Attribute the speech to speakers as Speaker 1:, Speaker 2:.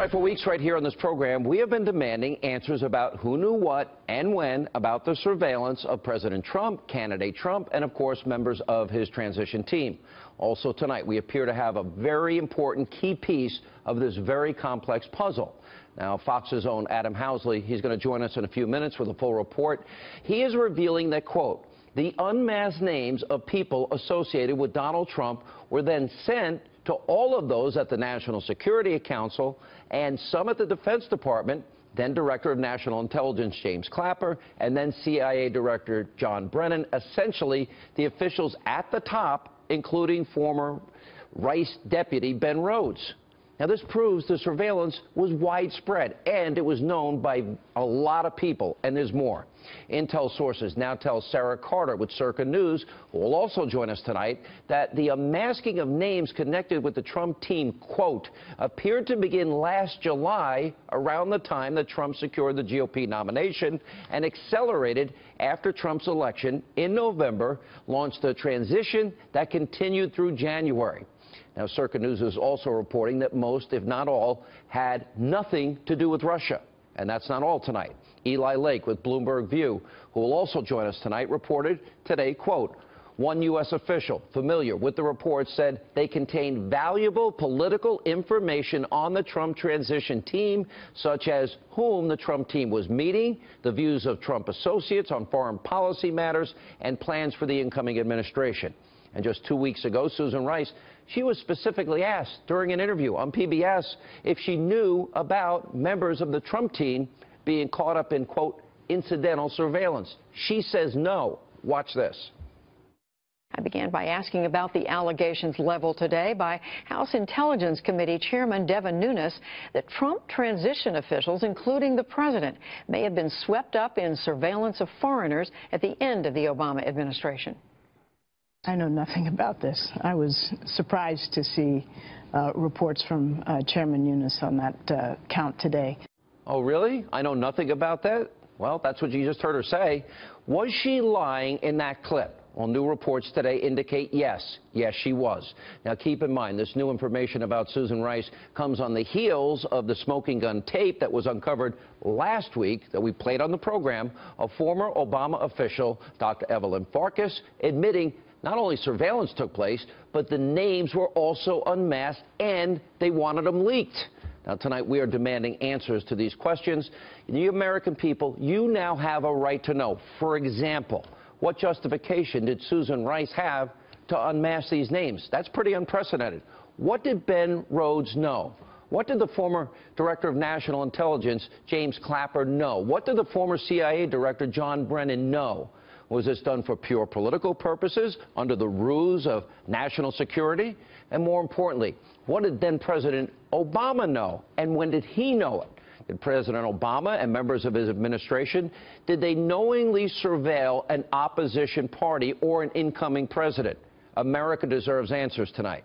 Speaker 1: All right, for weeks right here on this program, we have been demanding answers about who knew what and when about the surveillance of President Trump, candidate Trump, and of course members of his transition team. Also tonight, we appear to have a very important key piece of this very complex puzzle. Now, Fox's own Adam Housley, he's going to join us in a few minutes with a full report. He is revealing that, quote, the unmasked names of people associated with Donald Trump were then sent to all of those at the National Security Council and some at the Defense Department, then Director of National Intelligence James Clapper, and then CIA Director John Brennan, essentially the officials at the top, including former Rice deputy Ben Rhodes. Now, this proves the surveillance was widespread, and it was known by a lot of people, and there's more. Intel sources now tell Sarah Carter with Circa News, who will also join us tonight, that the unmasking of names connected with the Trump team, quote, appeared to begin last July, around the time that Trump secured the GOP nomination, and accelerated after Trump's election in November, launched a transition that continued through January. Now, Circa News is also reporting that most, if not all, had nothing to do with Russia. And that's not all tonight. Eli Lake with Bloomberg View, who will also join us tonight, reported today, quote, one U.S. official familiar with the report said they contained valuable political information on the Trump transition team, such as whom the Trump team was meeting, the views of Trump associates on foreign policy matters, and plans for the incoming administration. And just 2 weeks ago, Susan Rice, she was specifically asked during an interview on PBS if she knew about members of the Trump team being caught up in, quote, incidental surveillance. She says no. Watch this.
Speaker 2: I began by asking about the allegations leveled today by House Intelligence Committee Chairman Devin Nunes that Trump transition officials, including the president, may have been swept up in surveillance of foreigners at the end of the Obama administration.
Speaker 3: I know nothing about this. I was surprised to see reports from Chairman Nunes on that count today.
Speaker 1: Oh, really? I know nothing about that? Well, that's what you just heard her say. Was she lying in that clip? Well, new reports today indicate yes. Yes, she was. Now, keep in mind, this new information about Susan Rice comes on the heels of the smoking gun tape that was uncovered last week that we played on the program of former Obama official Dr. Evelyn Farkas admitting not only surveillance took place, but the names were also unmasked and they wanted them leaked. Now, tonight we are demanding answers to these questions. You American people, you now have a right to know. For example, what justification did Susan Rice have to unmask these names? That's pretty unprecedented. What did Ben Rhodes know? What did the former Director of National Intelligence, James Clapper, know? What did the former CIA Director, John Brennan, know? Was this done for pure political purposes, under the ruse of national security? And more importantly, what did then President Obama know, and when did he know it? Did President Obama and members of his administration, did they knowingly surveil an opposition party or an incoming president? America deserves answers tonight.